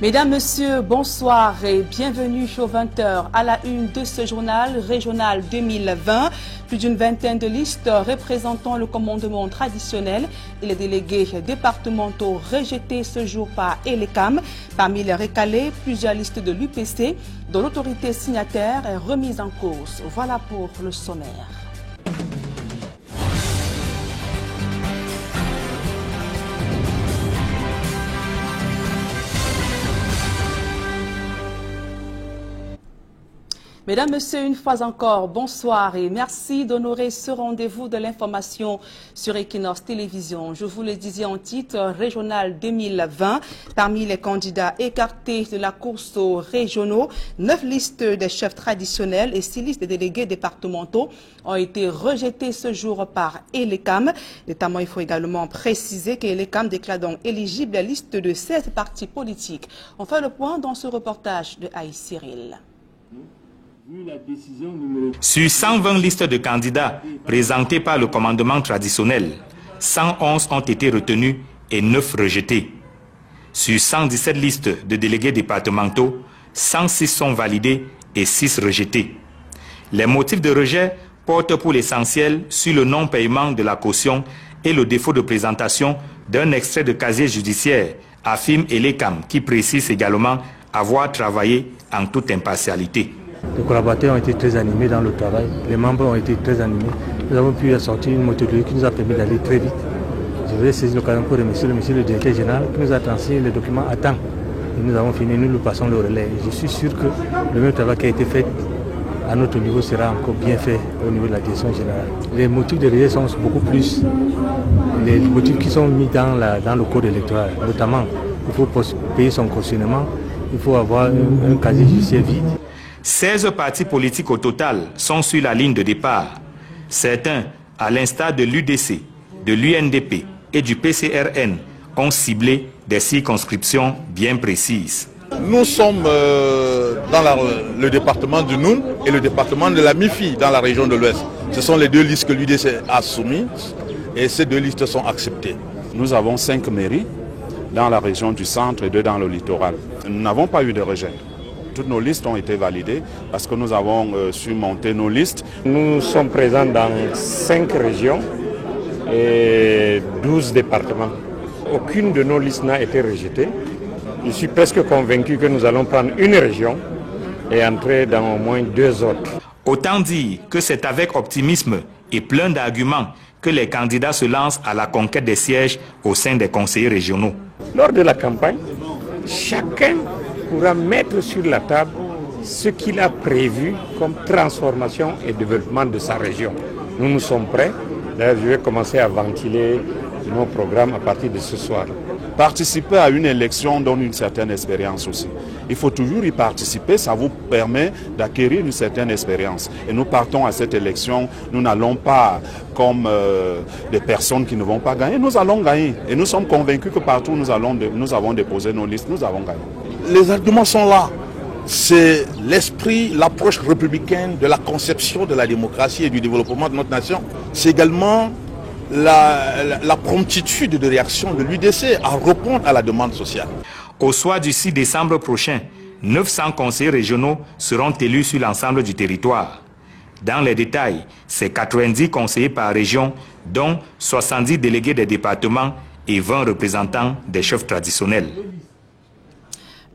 Mesdames, Messieurs, bonsoir et bienvenue au 20h à la une de ce journal régional 2020. Plus d'une vingtaine de listes représentant le commandement traditionnel et les délégués départementaux rejetés ce jour par ELECAM. Parmi les recalés, plusieurs listes de l'UPC dont l'autorité signataire est remise en cause. Voilà pour le sommaire. Mesdames, Messieurs, une fois encore, bonsoir et merci d'honorer ce rendez-vous de l'information sur Equinox Télévision. Je vous le disais en titre, régional 2020. Parmi les candidats écartés de la course aux régionaux, 9 listes des chefs traditionnels et 6 listes des délégués départementaux ont été rejetées ce jour par ELECAM. Notamment, il faut également préciser que ELECAM déclare donc éligible la liste de 16 partis politiques. On fait le point dans ce reportage de Aïe Cyril. Sur 120 listes de candidats présentées par le commandement traditionnel, 111 ont été retenus et 9 rejetés. Sur 117 listes de délégués départementaux, 106 sont validés et 6 rejetés. Les motifs de rejet portent pour l'essentiel sur le non-paiement de la caution et le défaut de présentation d'un extrait de casier judiciaire, affirme ELECAM, qui précise également avoir travaillé en toute impartialité. Les collaborateurs ont été très animés dans le travail, les membres ont été très animés. Nous avons pu sortir une méthodologie qui nous a permis d'aller très vite. Je vais saisir l'occasion pour remercier le monsieur le directeur général qui nous a transmis les documents à temps. Et nous avons fini, nous passons le relais. Et je suis sûr que le même travail qui a été fait à notre niveau sera encore bien fait au niveau de la direction générale. Les motifs de rejet sont beaucoup plus les motifs qui sont mis dans le code électoral. Notamment, il faut payer son cautionnement, il faut avoir un casier judiciaire vide. 16 partis politiques au total sont sur la ligne de départ. Certains, à l'instar de l'UDC, de l'UNDP et du PCRN, ont ciblé des circonscriptions bien précises. Nous sommes dans le département du Noun et le département de la MIFI dans la région de l'Ouest. Ce sont les deux listes que l'UDC a soumises et ces deux listes sont acceptées. Nous avons 5 mairies dans la région du centre et 2 dans le littoral. Nous n'avons pas eu de rejet. Toutes nos listes ont été validées parce que nous avons su monter nos listes. Nous sommes présents dans 5 régions et 12 départements. Aucune de nos listes n'a été rejetée. Je suis presque convaincu que nous allons prendre une région et entrer dans au moins 2 autres. Autant dire que c'est avec optimisme et plein d'arguments que les candidats se lancent à la conquête des sièges au sein des conseillers régionaux. Lors de la campagne, chacun pourra mettre sur la table ce qu'il a prévu comme transformation et développement de sa région. Nous sommes prêts. D'ailleurs, je vais commencer à ventiler nos programmes à partir de ce soir. Participer à une élection donne une certaine expérience aussi. Il faut toujours y participer, ça vous permet d'acquérir une certaine expérience. Et nous partons à cette élection, nous n'allons pas comme des personnes qui ne vont pas gagner, nous allons gagner. Et nous sommes convaincus que partout où nous avons déposé nos listes, nous avons gagné. Les arguments sont là. C'est l'esprit, l'approche républicaine de la conception de la démocratie et du développement de notre nation. C'est également la promptitude de réaction de l'UDC à répondre à la demande sociale. Au soir du 6 décembre prochain, 900 conseillers régionaux seront élus sur l'ensemble du territoire. Dans les détails, c'est 90 conseillers par région, dont 70 délégués des départements et 20 représentants des chefs traditionnels.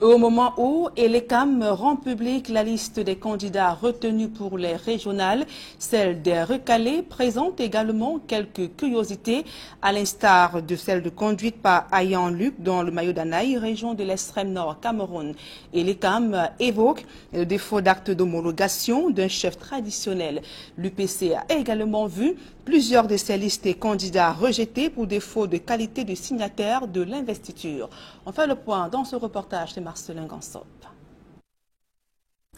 Au moment où ELECAM rend publique la liste des candidats retenus pour les régionales, celle des recalés présente également quelques curiosités, à l'instar de celle de conduite par Ayan Luc dans le maillot d'Anaï, région de l'extrême nord Cameroun. ELECAM évoque le défaut d'acte d'homologation d'un chef traditionnel. L'UPC a également vu plusieurs de ces listes et candidats rejetés pour défaut de qualité de signataire de l'investiture. On fait le point dans ce reportage de Marcelin Gansop.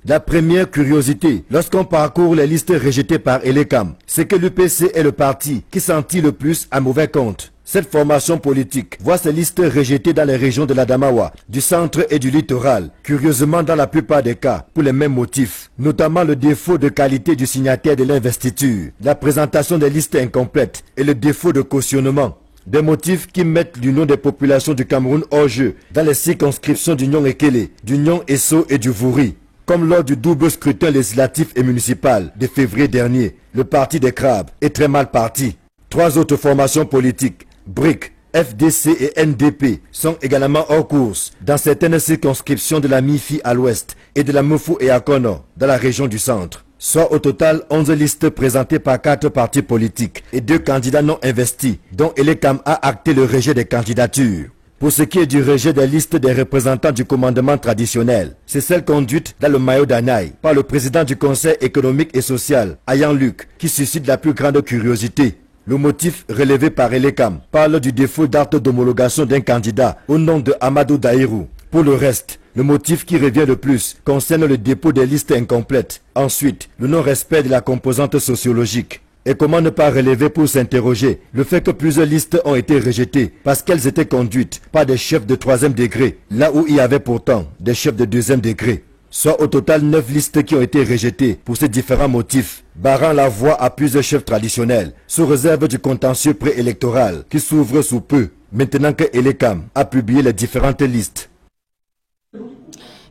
La première curiosité, lorsqu'on parcourt les listes rejetées par ELECAM, c'est que l'UPC est le parti qui s'en tire le plus à mauvais compte. Cette formation politique voit ses listes rejetées dans les régions de l'Adamawa, du centre et du littoral, curieusement dans la plupart des cas, pour les mêmes motifs, notamment le défaut de qualité du signataire de l'investiture, la présentation des listes incomplètes et le défaut de cautionnement. Des motifs qui mettent l'union des populations du Cameroun hors jeu dans les circonscriptions d'Union Ekele, d'Union Esso et du Vouri. Comme lors du double scrutin législatif et municipal de février dernier, le parti des crabes est très mal parti. 3 autres formations politiques, BRIC, FDC et NDP, sont également hors course dans certaines circonscriptions de la MIFI à l'ouest et de la Mufou et Akono dans la région du centre. Soit au total 11 listes présentées par 4 partis politiques et 2 candidats non investis, dont Elekam a acté le rejet des candidatures. Pour ce qui est du rejet des listes des représentants du commandement traditionnel, c'est celle conduite dans le maillot d'Anaï par le président du Conseil économique et social, Ayan Luc, qui suscite la plus grande curiosité. Le motif relevé par Elekam parle du défaut d'acte d'homologation d'un candidat au nom de Amadou Daïrou. Pour le reste, le motif qui revient le plus concerne le dépôt des listes incomplètes. Ensuite, le non-respect de la composante sociologique. Et comment ne pas relever pour s'interroger le fait que plusieurs listes ont été rejetées parce qu'elles étaient conduites par des chefs de 3e degré, là où il y avait pourtant des chefs de 2e degré. Soit au total 9 listes qui ont été rejetées pour ces différents motifs, barrant la voie à plusieurs chefs traditionnels, sous réserve du contentieux préélectoral qui s'ouvre sous peu, maintenant que Elekam a publié les différentes listes.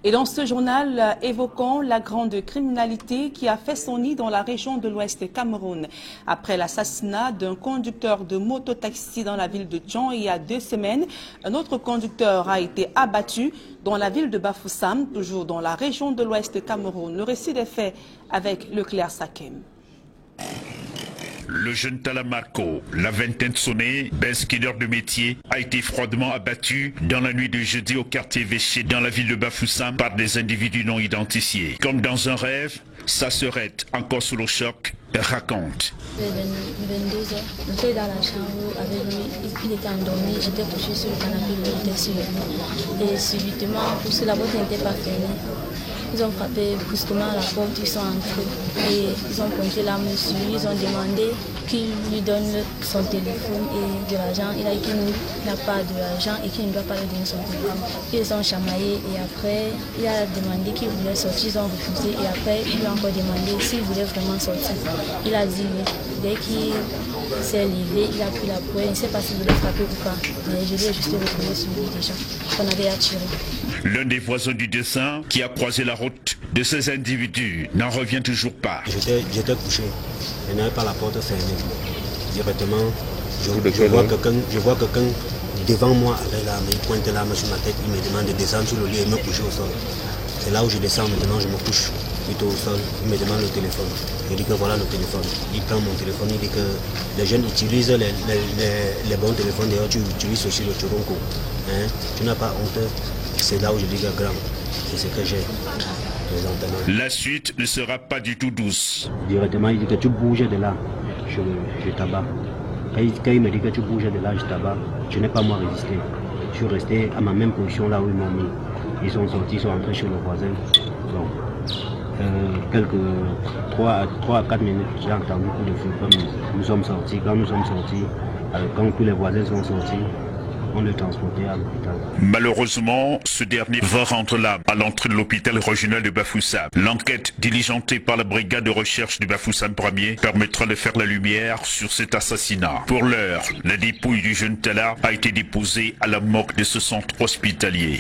Et dans ce journal, évoquons la grande criminalité qui a fait son nid dans la région de l'Ouest Cameroun. Après l'assassinat d'un conducteur de moto-taxi dans la ville de Djon il y a 2 semaines, un autre conducteur a été abattu dans la ville de Bafoussam, toujours dans la région de l'Ouest Cameroun. Le récit des faits avec Leclerc Sakem. Le jeune Tala Marco, la vingtaine sonnée, basket-leader de métier, a été froidement abattu dans la nuit de jeudi au quartier Véché dans la ville de Bafoussam par des individus non identifiés. Comme dans un rêve, sa sœurette, encore sous le choc, raconte. 22 heures, j'étais dans la chambre avec lui, il était endormi, j'étais couché sur le canapé, il était sur le lit. Et subitement, puisque la porte n'était pas fermée, ils ont frappé brusquement à la porte, ils sont entrés et ils ont pointé l'arme dessus lui, ils ont demandé qu'il lui donne son téléphone et de l'argent. Il a dit qu'il n'a pas de l'argent et qu'il ne doit pas lui donner son téléphone. Ils ont chamaillé et après il a demandé qu'il voulait sortir, ils ont refusé et après il lui a encore demandé s'il voulait vraiment sortir. Il a dit oui. Dès qu'il s'est levé, il a pris la poêle, il ne sait pas s'il voulait frapper ou pas, mais je lui ai juste reconnu sur lui déjà, qu'on avait attiré. L'un des voisins du dessin qui a croisé la route de ces individus n'en revient toujours pas. J'étais couché, je n'avais pas la porte fermée. Directement, je vois quelqu'un devant moi avec l'arme, il pointe l'arme sur ma tête, il me demande de descendre sur le lit et me coucher au sol. C'est là où je descends maintenant, je me couche plutôt au sol, il me demande le téléphone. Je dis que voilà le téléphone. Il prend mon téléphone, il dit que les jeunes utilisent les bons téléphones, d'ailleurs tu utilises aussi le Choronko. Hein? Tu n'as pas honte. C'est là où je dis que grand, c'est ce que j'ai présentement. La suite ne sera pas du tout douce. Directement, il dit que tu bouges de là, je tabac. Quand il me dit que tu bouges de là, je tabac, je n'ai pas moi résisté. Je suis resté à ma même position là où ils m'ont mis. Ils sont sortis, ils sont entrés chez le voisin. Donc, quelques 3 à 4 minutes, j'ai entendu coup de feu comme nous sommes sortis. Quand nous sommes sortis, quand tous les voisins sont sortis, on le transportait à l'hôpital. Malheureusement, ce dernier va rendre l'âme à l'entrée de l'hôpital régional de Bafoussam. L'enquête diligentée par la brigade de recherche de Bafoussam 1er permettra de faire la lumière sur cet assassinat. Pour l'heure, la dépouille du jeune Tala a été déposée à la morgue de ce centre hospitalier.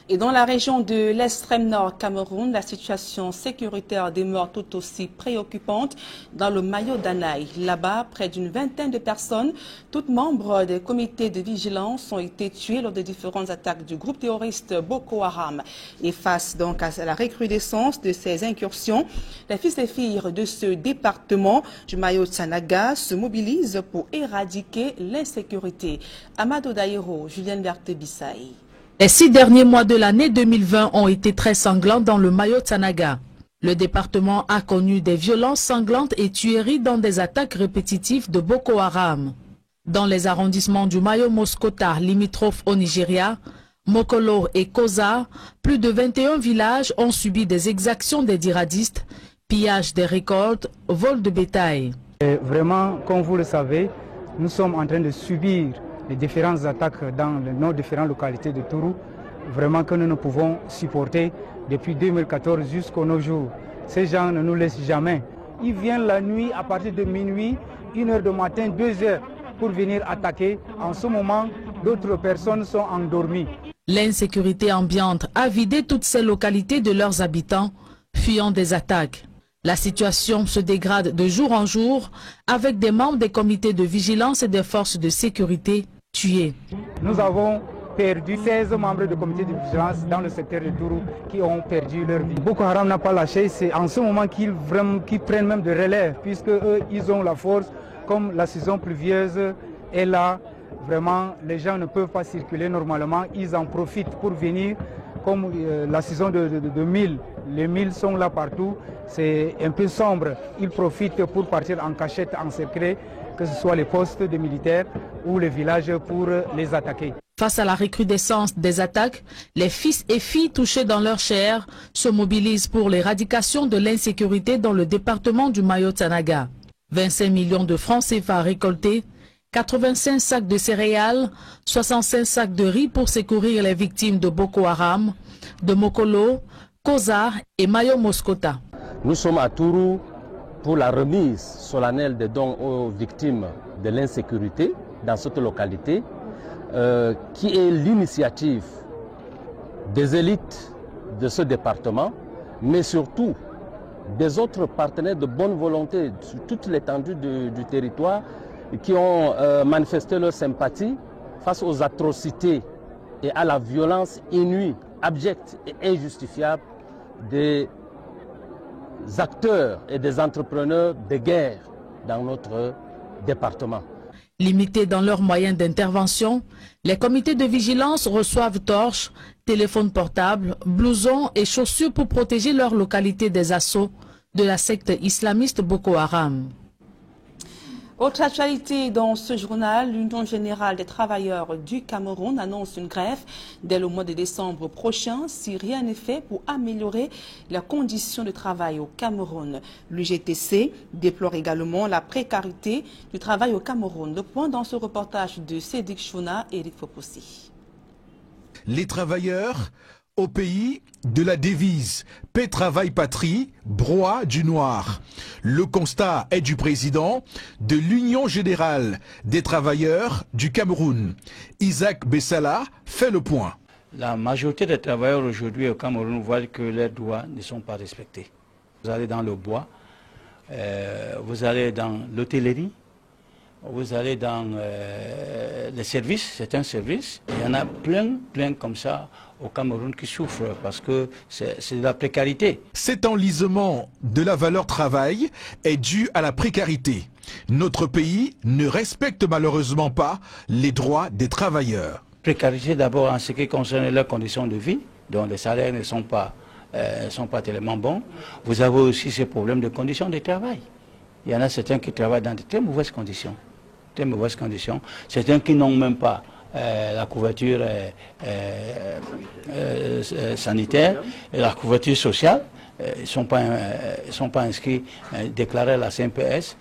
Et dans la région de l'extrême nord Cameroun, la situation sécuritaire demeure tout aussi préoccupante dans le maillot d'Anaï. Là-bas, près d'une vingtaine de personnes, toutes membres des comités de vigilance, ont été tuées lors des différentes attaques du groupe terroriste Boko Haram. Et face donc à la recrudescence de ces incursions, les fils et filles de ce département du maillot Tsanaga se mobilisent pour éradiquer l'insécurité. Amadou Daïro, Julien Berthe-Bissaï. Les 6 derniers mois de l'année 2020 ont été très sanglants dans le maillot Tsanaga. Le département a connu des violences sanglantes et tueries dans des attaques répétitives de Boko Haram. Dans les arrondissements du maillot Moskota, limitrophe au Nigeria, Mokolo et Koza, plus de 21 villages ont subi des exactions des djihadistes, pillage des récoltes, vol de bétail. Et vraiment, comme vous le savez, nous sommes en train de subir les différentes attaques dans nos différentes localités de Tourou, vraiment que nous ne pouvons supporter depuis 2014 jusqu'à nos jours. Ces gens ne nous laissent jamais. Ils viennent la nuit à partir de minuit 1 h du matin, 2 h pour venir attaquer. En ce moment, d'autres personnes sont endormies. L'insécurité ambiante a vidé toutes ces localités de leurs habitants, fuyant des attaques. La situation se dégrade de jour en jour avec des membres des comités de vigilance et des forces de sécurité tués. Nous avons perdu 16 membres du comité de vigilance dans le secteur de Tourou qui ont perdu leur vie. Boko Haram n'a pas lâché, c'est en ce moment qu'ils prennent même de relève, puisque eux, ils ont la force, comme la saison pluvieuse est là, vraiment les gens ne peuvent pas circuler normalement, ils en profitent pour venir, comme la saison de mil, les milles sont là partout, c'est un peu sombre, ils profitent pour partir en cachette, en secret, que ce soit les postes des militaires ou les villages pour les attaquer. Face à la recrudescence des attaques, les fils et filles touchés dans leur chair se mobilisent pour l'éradication de l'insécurité dans le département du Mayo-Tanaga. 25 millions de francs CFA récoltés, 85 sacs de céréales, 65 sacs de riz pour secourir les victimes de Boko Haram, de Mokolo, Koza et Mayo Moskota. Nous sommes à Tourou pour la remise solennelle des dons aux victimes de l'insécurité dans cette localité, qui est l'initiative des élites de ce département, mais surtout des autres partenaires de bonne volonté sur toute l'étendue du territoire qui ont manifesté leur sympathie face aux atrocités et à la violence inouïe, abjecte et injustifiable des acteurs et des entrepreneurs de guerre dans notre département. Limités dans leurs moyens d'intervention, les comités de vigilance reçoivent torches, téléphones portables, blousons et chaussures pour protéger leur localité des assauts de la secte islamiste Boko Haram. Autre actualité dans ce journal, l'Union générale des travailleurs du Cameroun annonce une grève dès le mois de décembre prochain si rien n'est fait pour améliorer les conditions de travail au Cameroun. L'UGTC déplore également la précarité du travail au Cameroun. Le point dans ce reportage de Cédric Chouna et Eric Fopossi. Les travailleurs au pays de la devise « Paix, travail, patrie, broie du noir ». Le constat est du président de l'Union générale des travailleurs du Cameroun. Isaac Bessala fait le point. La majorité des travailleurs aujourd'hui au Cameroun voient que leurs droits ne sont pas respectés. Vous allez dans le bois, vous allez dans l'hôtellerie, vous allez dans les services, c'est un service. Il y en a plein comme ça au Cameroun qui souffrent parce que c'est de la précarité. Cet enlisement de la valeur travail est dû à la précarité. Notre pays ne respecte malheureusement pas les droits des travailleurs. Précarité d'abord en ce qui concerne leurs conditions de vie, dont les salaires ne sont pas tellement bons. Vous avez aussi ces problèmes de conditions de travail. Il y en a certains qui travaillent dans de très mauvaises conditions. Certains qui n'ont même pas la couverture sanitaire et la couverture sociale. Ils ne sont pas inscrits, déclarés à la CNPS.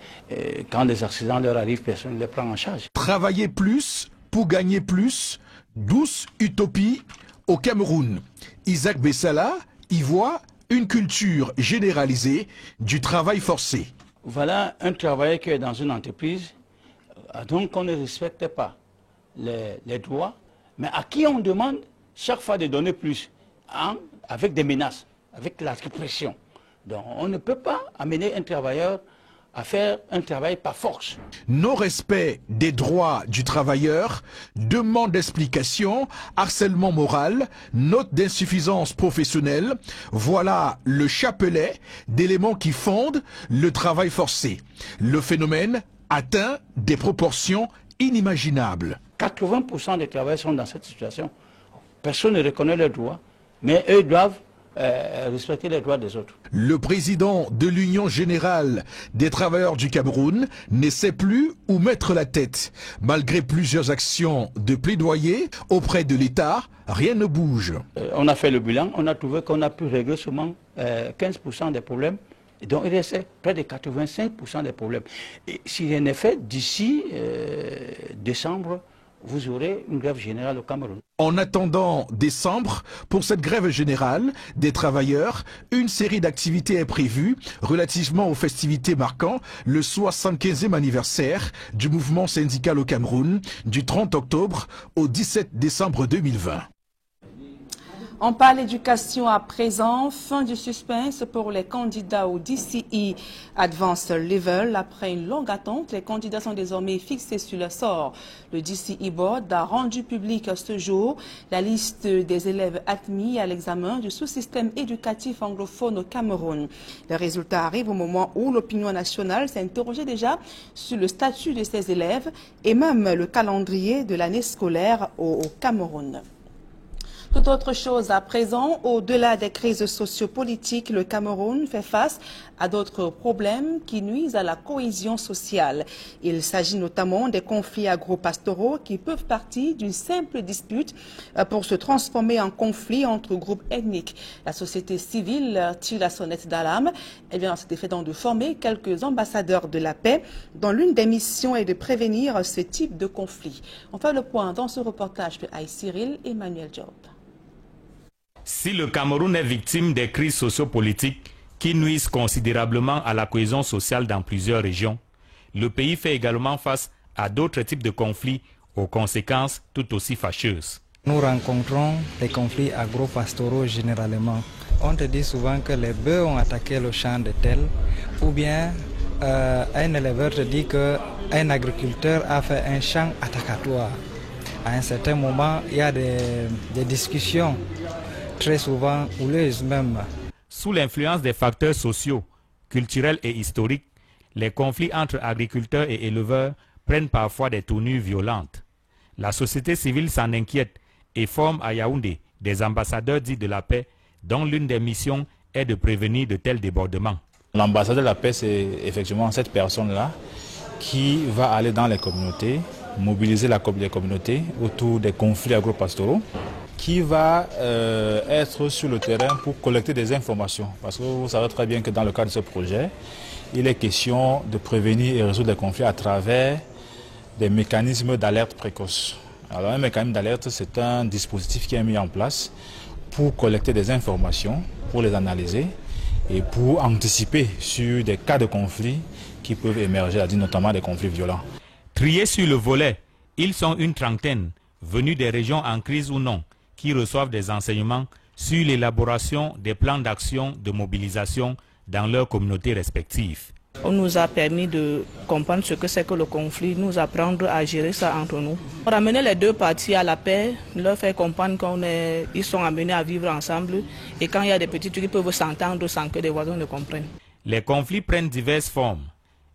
Quand des accidents leur arrivent, personne ne les prend en charge. Travailler plus pour gagner plus, douce utopie au Cameroun. Isaac Bessala y voit une culture généralisée du travail forcé. Voilà un travailleur qui est dans une entreprise, donc on ne respecte pas les droits, mais à qui on demande chaque fois de donner plus, avec des menaces, avec la répression. Donc on ne peut pas amener un travailleur à faire un travail par force. Non-respect des droits du travailleur, demande d'explication, harcèlement moral, note d'insuffisance professionnelle, voilà le chapelet d'éléments qui fondent le travail forcé. Le phénomène atteint des proportions inimaginables. 80% des travailleurs sont dans cette situation. Personne ne reconnaît leurs droits, mais eux doivent respecter les droits des autres. Le président de l'Union générale des travailleurs du Cameroun ne sait plus où mettre la tête. Malgré plusieurs actions de plaidoyer auprès de l'État, rien ne bouge. On a fait le bilan, on a trouvé qu'on a pu régler seulement 15% des problèmes. Donc il restait près de 85% des problèmes. Et si rien n'est fait, d'ici décembre vous aurez une grève générale au Cameroun. En attendant décembre, pour cette grève générale des travailleurs, une série d'activités est prévue relativement aux festivités marquant le 75e anniversaire du mouvement syndical au Cameroun du 30 octobre au 17 décembre 2020. On parle éducation à présent. Fin du suspense pour les candidats au DCE Advanced Level. Après une longue attente, les candidats sont désormais fixés sur leur sort. Le DCE Board a rendu public ce jour la liste des élèves admis à l'examen du sous-système éducatif anglophone au Cameroun. Les résultats arrivent au moment où l'opinion nationale s'interrogeait déjà sur le statut de ces élèves et même le calendrier de l'année scolaire au Cameroun. Toute autre chose à présent, au-delà des crises sociopolitiques, le Cameroun fait face à d'autres problèmes qui nuisent à la cohésion sociale. Il s'agit notamment des conflits agro-pastoraux qui peuvent partir d'une simple dispute pour se transformer en conflit entre groupes ethniques. La société civile tire la sonnette d'alarme. Elle vient dans cet effet de former quelques ambassadeurs de la paix dont l'une des missions est de prévenir ce type de conflit. On fait le point dans ce reportage de Cyril Emmanuel Job. Si le Cameroun est victime des crises sociopolitiques qui nuisent considérablement à la cohésion sociale dans plusieurs régions, le pays fait également face à d'autres types de conflits aux conséquences tout aussi fâcheuses. Nous rencontrons des conflits agro-pastoraux généralement. On te dit souvent que les bœufs ont attaqué le champ de tel, ou bien un éleveur te dit qu'un agriculteur a fait un champ attakatoire. À un certain moment, il y a des discussions très souvent houleuses même. Sous l'influence des facteurs sociaux, culturels et historiques, les conflits entre agriculteurs et éleveurs prennent parfois des tournures violentes. La société civile s'en inquiète et forme à Yaoundé des ambassadeurs dits de la paix dont l'une des missions est de prévenir de tels débordements. L'ambassadeur de la paix, c'est effectivement cette personne-là qui va aller dans les communautés, mobiliser les communautés autour des conflits agro-pastoraux, qui va être sur le terrain pour collecter des informations. Parce que vous savez très bien que dans le cadre de ce projet, il est question de prévenir et résoudre les conflits à travers des mécanismes d'alerte précoce. Alors un mécanisme d'alerte, c'est un dispositif qui est mis en place pour collecter des informations, pour les analyser et pour anticiper sur des cas de conflits qui peuvent émerger, notamment des conflits violents. Triés sur le volet, ils sont une trentaine, venus des régions en crise ou non, qui reçoivent des enseignements sur l'élaboration des plans d'action de mobilisation dans leurs communautés respectives. On nous a permis de comprendre ce que c'est que le conflit, nous apprendre à gérer ça entre nous. Ramener les deux parties à la paix, leur faire comprendre qu'ils sont amenés à vivre ensemble et quand il y a des petits trucs, ils peuvent s'entendre sans que les voisins ne comprennent. Les conflits prennent diverses formes.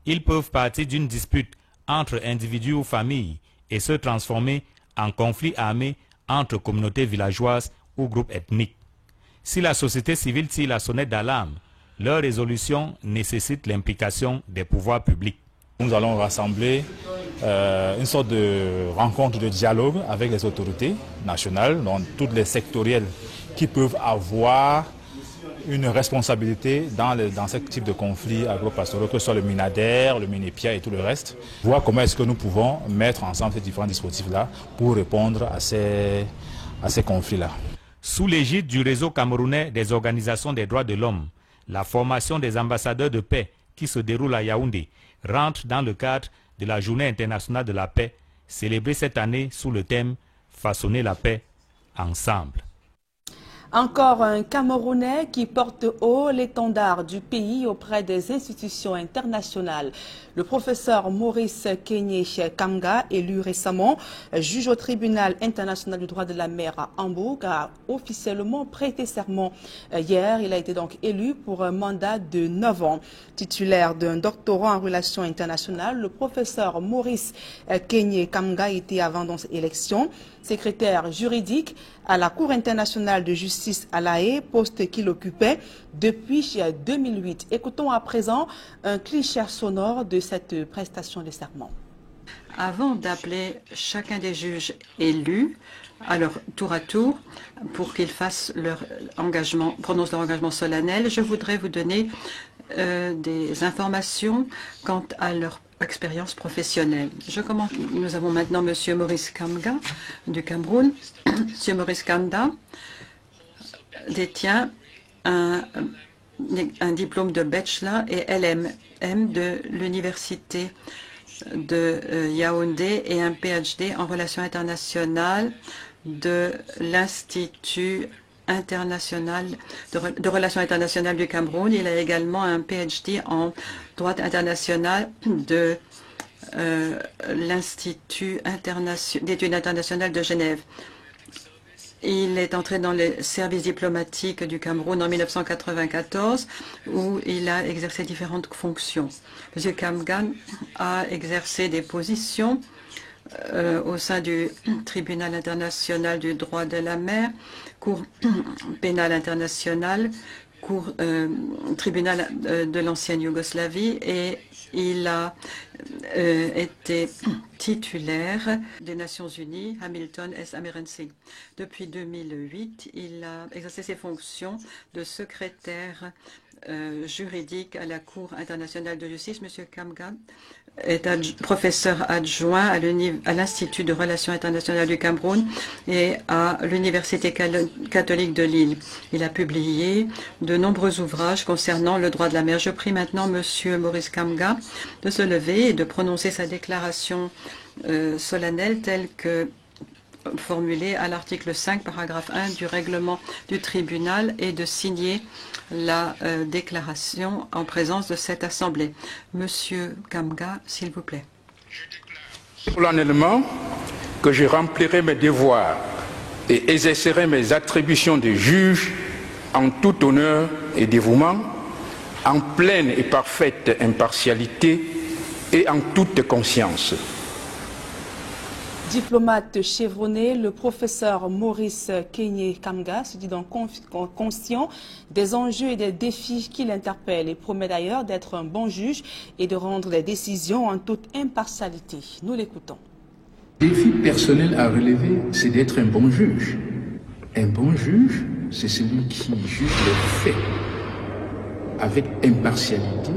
Ils peuvent partir d'une dispute entre individus ou familles et se transformer en conflit armé entre communautés villageoises ou groupes ethniques. Si la société civile tire la sonnette d'alarme, leur résolution nécessite l'implication des pouvoirs publics. Nous allons rassembler une sorte de rencontre de dialogue avec les autorités nationales, donc toutes les sectorielles qui peuvent avoir une responsabilité dans ce type de conflits agro-pastoraux, que ce soit le Minader, le Minépia et tout le reste. Voir comment est-ce que nous pouvons mettre ensemble ces différents dispositifs-là pour répondre à ces conflits-là. Sous l'égide du réseau camerounais des organisations des droits de l'homme, la formation des ambassadeurs de paix qui se déroule à Yaoundé rentre dans le cadre de la Journée internationale de la paix, célébrée cette année sous le thème « Façonner la paix ensemble ». Encore un Camerounais qui porte haut l'étendard du pays auprès des institutions internationales. Le professeur Maurice Kenyé Kamga, élu récemment juge au tribunal international du droit de la mer à Hambourg, a officiellement prêté serment hier. Il a été donc élu pour un mandat de 9 ans. Titulaire d'un doctorat en relations internationales, le professeur Maurice Kenyé Kamga était avant donc élection secrétaire juridique à la Cour internationale de justice à La Haye, poste qu'il occupait depuis 2008. Écoutons à présent un cliché sonore de cette prestation de serment. Avant d'appeler chacun des juges élus, alors tour à tour, pour qu'ils fassent leur engagement, prononcent leur engagement solennel, je voudrais vous donner des informations quant à leur expérience professionnelle. Nous avons maintenant M. Maurice Kamga du Cameroun. M. Maurice Kamga détient un diplôme de bachelor et LMM de l'Université de Yaoundé et un PhD en relations internationales de l'Institut international de relations internationales du Cameroun. Il a également un PhD en droit international de l'Institut d'études internationales de Genève. Il est entré dans les services diplomatiques du Cameroun en 1994, où il a exercé différentes fonctions. M. Kamga a exercé des positions au sein du Tribunal international du droit de la mer, Cour pénale internationale, Tribunal de l'ancienne Yougoslavie, et il a été titulaire des Nations Unies, Hamilton S. Amerency. Depuis 2008, il a exercé ses fonctions de secrétaire juridique à la Cour internationale de justice. M. Kamga est professeur adjoint à l'Institut de relations internationales du Cameroun et à l'Université catholique de Lille. Il a publié de nombreux ouvrages concernant le droit de la mer. Je prie maintenant M. Maurice Kamga de se lever et de prononcer sa déclaration solennelle telle que formulée à l'article 5, paragraphe 1 du règlement du tribunal et de signer la déclaration en présence de cette Assemblée. Monsieur Kamga, s'il vous plaît. Solennellement que je remplirai mes devoirs et exercerai mes attributions de juge en tout honneur et dévouement, en pleine et parfaite impartialité et en toute conscience. Diplomate chevronné, le professeur Maurice Kenyé Kamga se dit donc conscient des enjeux et des défis qui l'interpellent et promet d'ailleurs d'être un bon juge et de rendre des décisions en toute impartialité. Nous l'écoutons. Le défi personnel à relever, c'est d'être un bon juge. Un bon juge, c'est celui qui juge les faits avec impartialité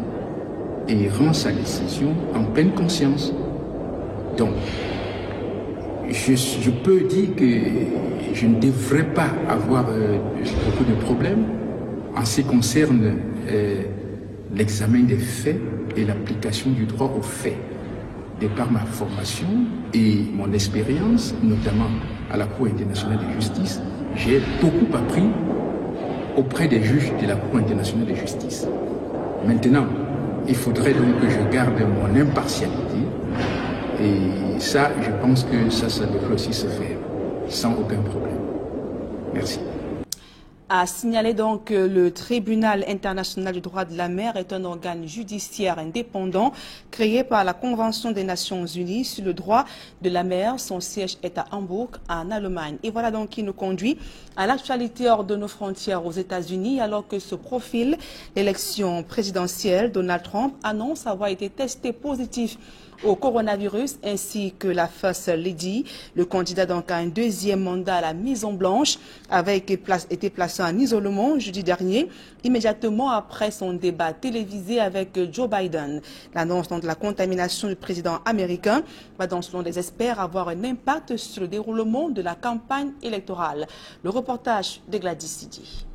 et rend sa décision en pleine conscience. Donc, je peux dire que je ne devrais pas avoir beaucoup de problèmes en ce qui concerne l'examen des faits et l'application du droit aux faits. De par ma formation et mon expérience, notamment à la Cour internationale de justice, j'ai beaucoup appris auprès des juges de la Cour internationale de justice. Maintenant, il faudrait donc que je garde mon impartialité. Et ça, je pense que ça devrait aussi se faire sans aucun problème. Merci. A signalé donc que le Tribunal international du droit de la mer est un organe judiciaire indépendant créé par la Convention des Nations Unies sur le droit de la mer. Son siège est à Hambourg, en Allemagne. Et voilà donc qui nous conduit à l'actualité hors de nos frontières aux États-Unis, alors que se profile l'élection présidentielle. Donald Trump annonce avoir été testé positif au coronavirus, ainsi que la First Lady. Le candidat donc a un deuxième mandat à la Maison-Blanche avait été placé en isolement jeudi dernier, immédiatement après son débat télévisé avec Joe Biden. L'annonce de la contamination du président américain va donc, selon des experts, avoir un impact sur le déroulement de la campagne électorale. Le reportage de Gladys Sidi.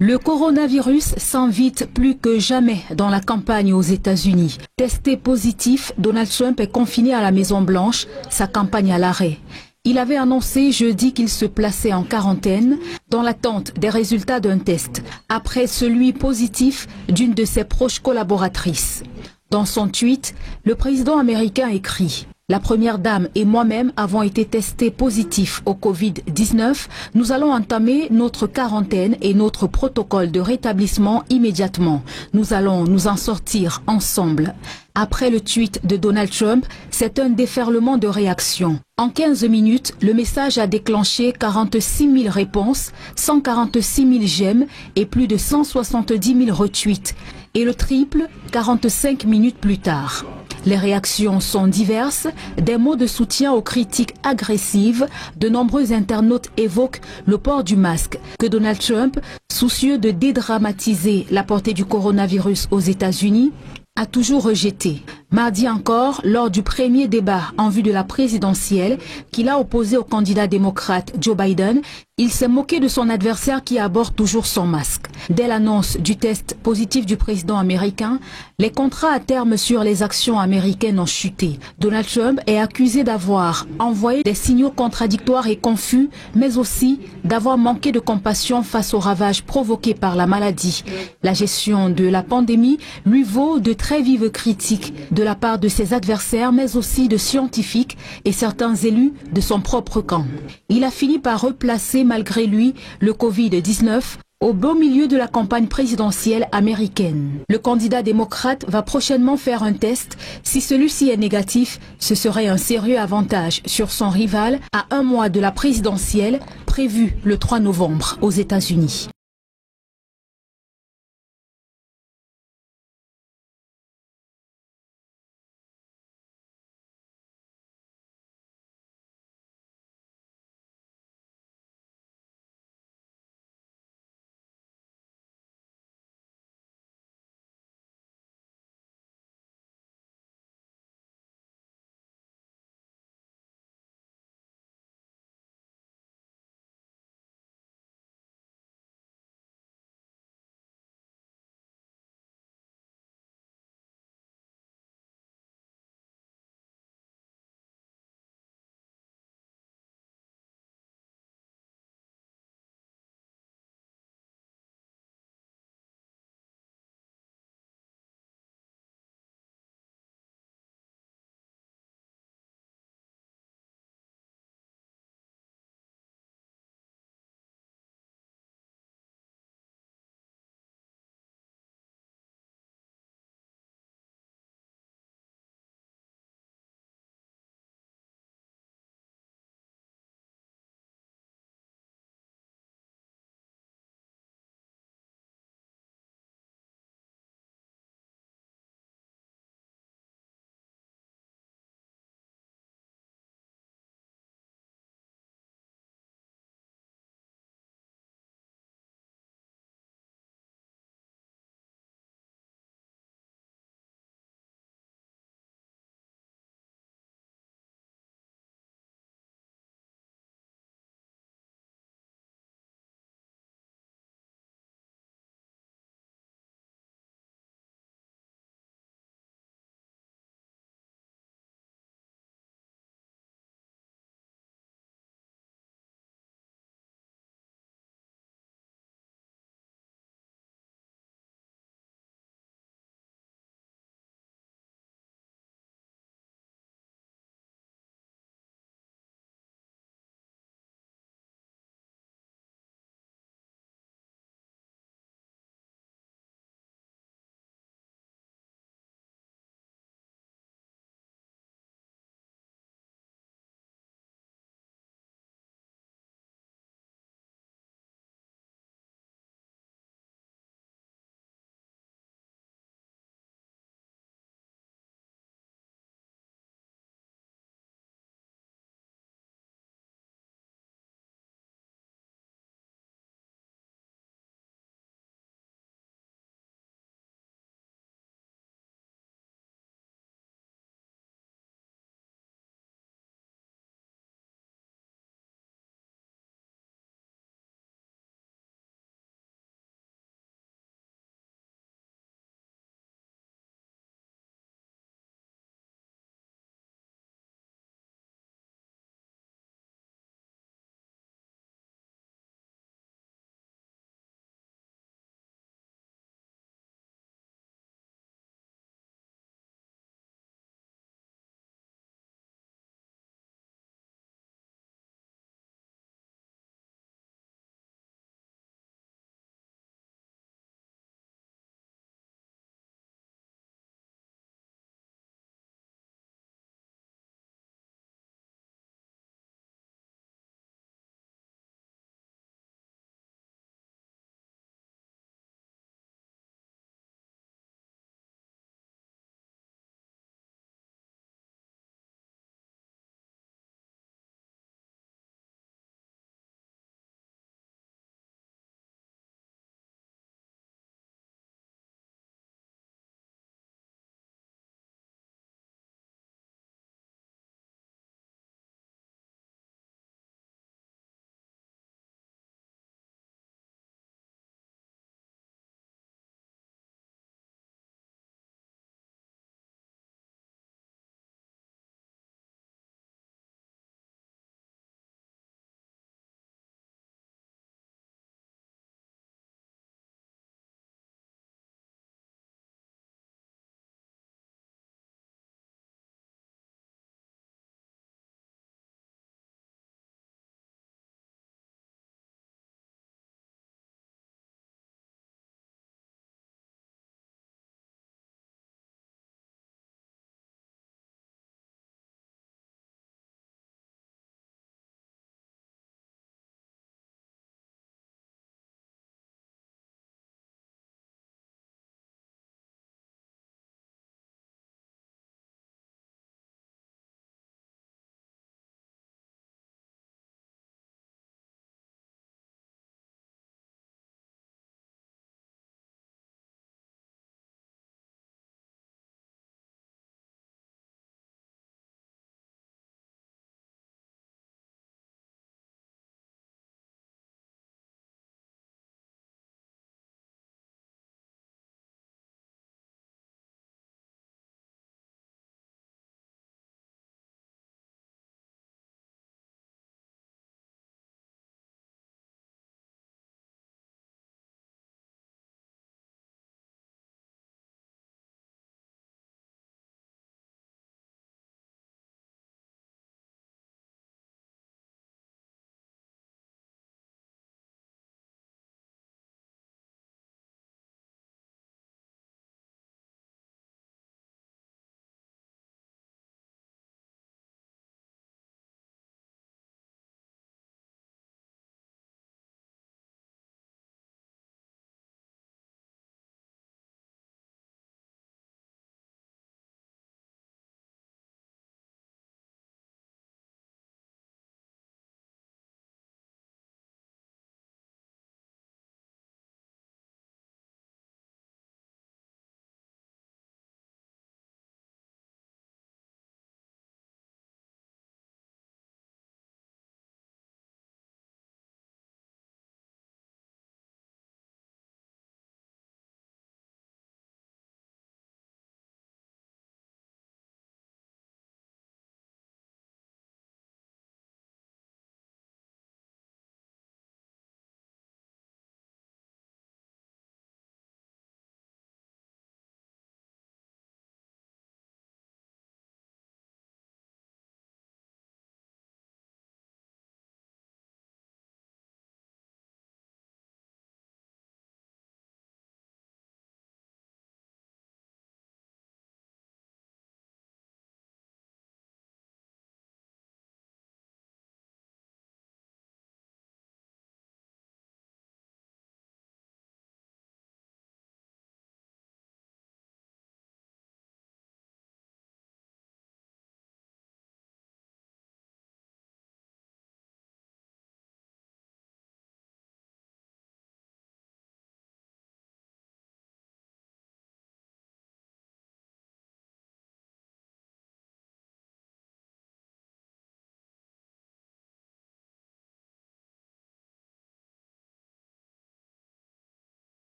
Le coronavirus s'invite plus que jamais dans la campagne aux États-Unis. Testé positif, Donald Trump est confiné à la Maison-Blanche, sa campagne à l'arrêt. Il avait annoncé jeudi qu'il se plaçait en quarantaine dans l'attente des résultats d'un test, après celui positif d'une de ses proches collaboratrices. Dans son tweet, le président américain écrit: la première dame et moi-même avons été testés positifs au Covid-19. Nous allons entamer notre quarantaine et notre protocole de rétablissement immédiatement. Nous allons nous en sortir ensemble. Après le tweet de Donald Trump, c'est un déferlement de réactions. En 15 minutes, le message a déclenché 46 000 réponses, 146 000 j'aime et plus de 170 000 retweets. Et le triple, 45 minutes plus tard. Les réactions sont diverses, des mots de soutien aux critiques agressives. De nombreux internautes évoquent le port du masque que Donald Trump, soucieux de dédramatiser la portée du coronavirus aux États-Unis, a toujours rejeté. Mardi encore, lors du premier débat en vue de la présidentielle qu'il a opposé au candidat démocrate Joe Biden, il s'est moqué de son adversaire qui aborde toujours son masque. Dès l'annonce du test positif du président américain, les contrats à terme sur les actions américaines ont chuté. Donald Trump est accusé d'avoir envoyé des signaux contradictoires et confus, mais aussi d'avoir manqué de compassion face aux ravages provoqués par la maladie. La gestion de la pandémie lui vaut de très vives critiques de la part de ses adversaires, mais aussi de scientifiques et certains élus de son propre camp. Il a fini par replacer malgré lui le Covid-19 au beau milieu de la campagne présidentielle américaine. Le candidat démocrate va prochainement faire un test. Si celui-ci est négatif, ce serait un sérieux avantage sur son rival à un mois de la présidentielle prévue le 3 novembre aux États-Unis.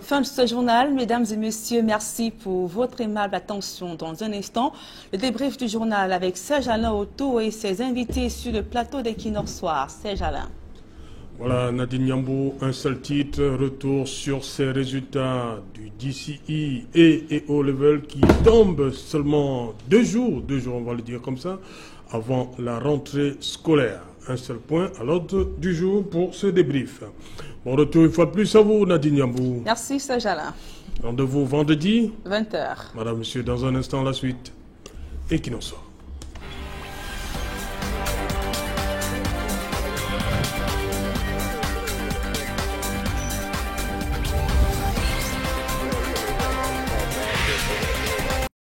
Fin de ce journal, mesdames et messieurs, merci pour votre aimable attention. Dans un instant, le débrief du journal avec Serge Alain Otto et ses invités sur le plateau d'Equinox Soir. Serge Alain. Voilà, Nadine Niambou, un seul titre, retour sur ces résultats du DCE et O-Level qui tombent seulement deux jours, on va le dire comme ça, avant la rentrée scolaire. Un seul point à l'ordre du jour pour ce débrief. Bon retour une fois de plus à vous, Nadine Niambou. Merci, Serge Alain. Rendez-vous vendredi 20h. Madame, monsieur, dans un instant la suite. Equinox Soir.